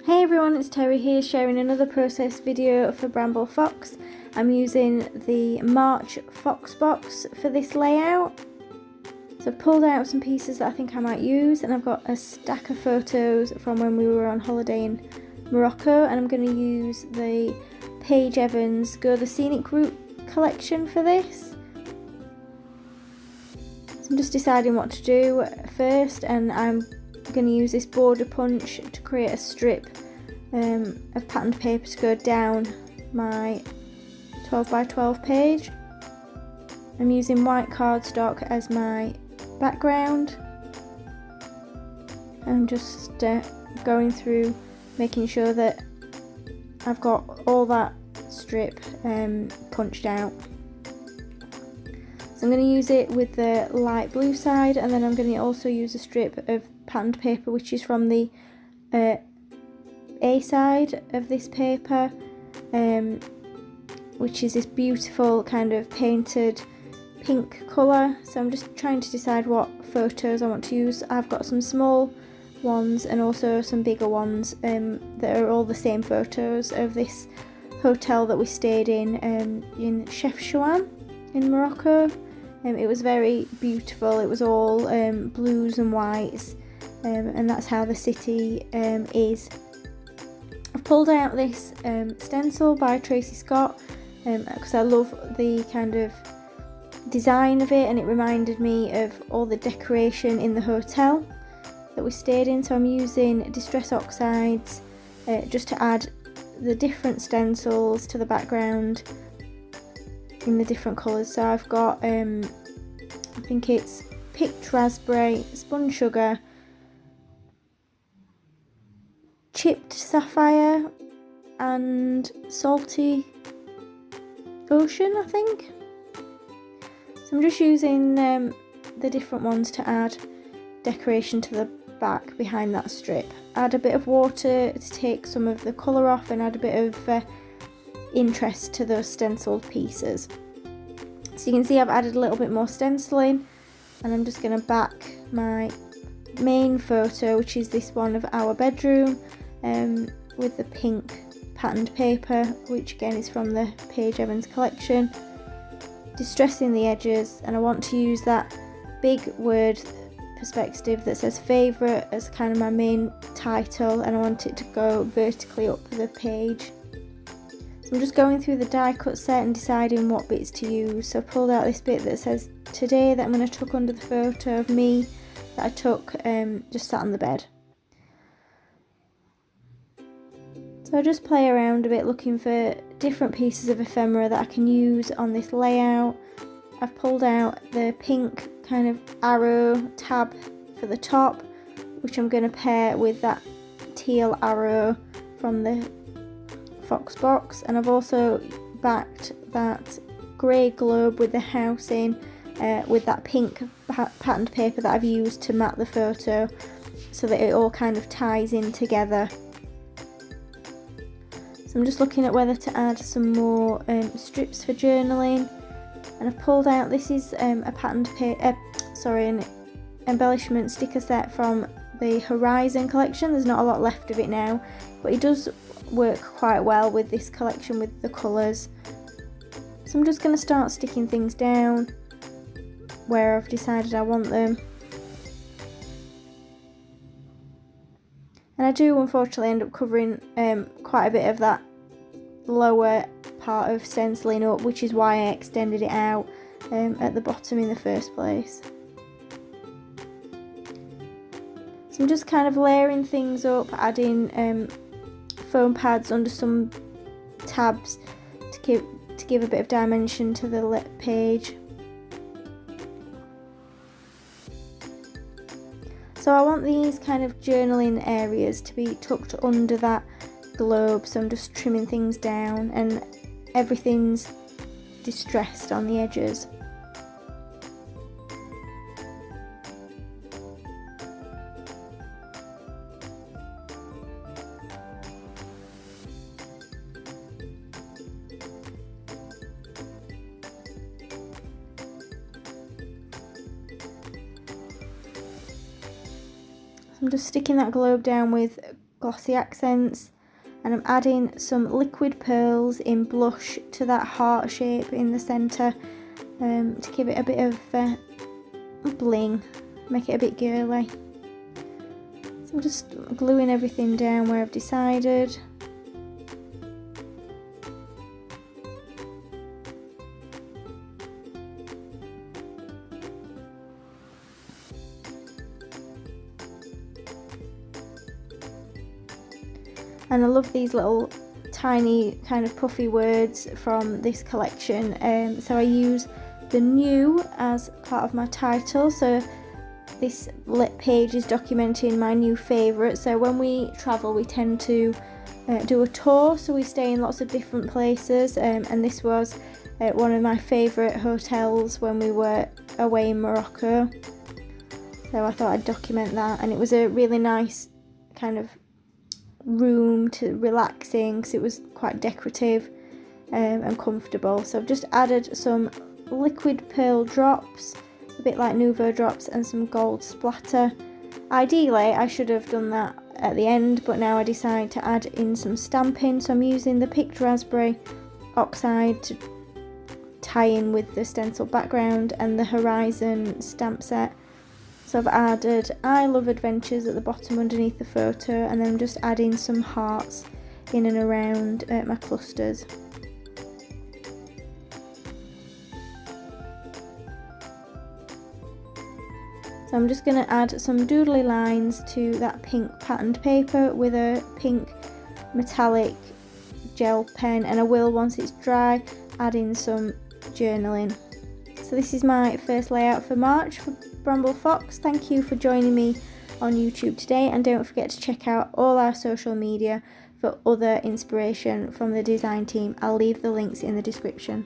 Hey everyone, it's Terry here sharing another process video for Bramble Fox. I'm using the March Fox box for this layout. So I've pulled out some pieces that I think I might use, and I've got a stack of photos from when we were on holiday in Morocco, and I'm going to use the Paige Evans Go the Scenic Route collection for this. So I'm just deciding what to do first, and I'm going to use this border punch to create a strip of patterned paper to go down my 12 by 12 page. I'm using white cardstock as my background. I'm just going through making sure that I've got all that strip punched out. So I'm going to use it with the light blue side, and then I'm going to also use a strip of patterned paper which is from the A side of this paper, which is this beautiful kind of painted pink colour. So I'm just trying to decide what photos I want to use. I've got some small ones and also some bigger ones that are all the same photos of this hotel that we stayed in Chefchaouen in Morocco. It was very beautiful. It was all blues and whites, and that's how the city is. I've pulled out this stencil by Tracy Scott because I love the kind of design of it, and it reminded me of all the decoration in the hotel that we stayed in. So I'm using Distress Oxides just to add the different stencils to the background in the different colours. So I've got I think it's picked raspberry, spun sugar, chipped sapphire and salty ocean, I think. So I'm just using the different ones to add decoration to the back behind that strip. Add a bit of water to take some of the colour off and add a bit of interest to those stenciled pieces. So you can see I've added a little bit more stenciling, and I'm just going to back my main photo, which is this one of our bedroom, with the pink patterned paper, which again is from the Paige Evans collection, distressing the edges. And I want to use that big word perspective that says favourite as kind of my main title, and I want it to go vertically up the page. So I'm just going through the die cut set and deciding what bits to use. So I pulled out this bit that says today that I'm going to tuck under the photo of me that I took just sat on the bed. So I just play around a bit looking for different pieces of ephemera that I can use on this layout. I've pulled out the pink kind of arrow tab for the top, which I'm going to pair with that teal arrow from the Fox box, and I've also backed that grey globe with the house in with that pink patterned paper that I've used to mat the photo, so that it all kind of ties in together. So I'm just looking at whether to add some more strips for journaling, and I've pulled out, this is a patterned an embellishment sticker set from the Horizon collection. There's not a lot left of it now, but it does work quite well with this collection with the colours. So I'm just going to start sticking things down where I've decided I want them. And I do unfortunately end up covering quite a bit of that lower part of stenciling up, which is why I extended it out at the bottom in the first place. So I'm just kind of layering things up, adding foam pads under some tabs to give a bit of dimension to the page. So I want these kind of journaling areas to be tucked under that globe, so I'm just trimming things down, and everything's distressed on the edges. I'm just sticking that globe down with glossy accents, and I'm adding some liquid pearls in blush to that heart shape in the centre to give it a bit of bling, make it a bit girly. So I'm just gluing everything down where I've decided. And I love these little tiny kind of puffy words from this collection. So I use the new as part of my title. So this page is documenting my new favourite. So when we travel, we tend to do a tour. So we stay in lots of different places. And this was one of my favourite hotels when we were away in Morocco. So I thought I'd document that. And it was a really nice kind of room to relaxing because it was quite decorative and comfortable. So I've just added some liquid pearl drops, a bit like Nouveau drops, and some gold splatter. Ideally I should have done that at the end, but now I decide to add in some stamping. So I'm using the picked raspberry oxide to tie in with the stencil background and the horizon stamp set. So I've added I Love Adventures at the bottom underneath the photo, and then I'm just adding some hearts in and around my clusters. So I'm just going to add some doodly lines to that pink patterned paper with a pink metallic gel pen, and I will, once it's dry, add in some journaling. So this is my first layout for March for Bramble Fox. Thank you for joining me on YouTube today, and don't forget to check out all our social media for other inspiration from the design team. I'll leave the links in the description.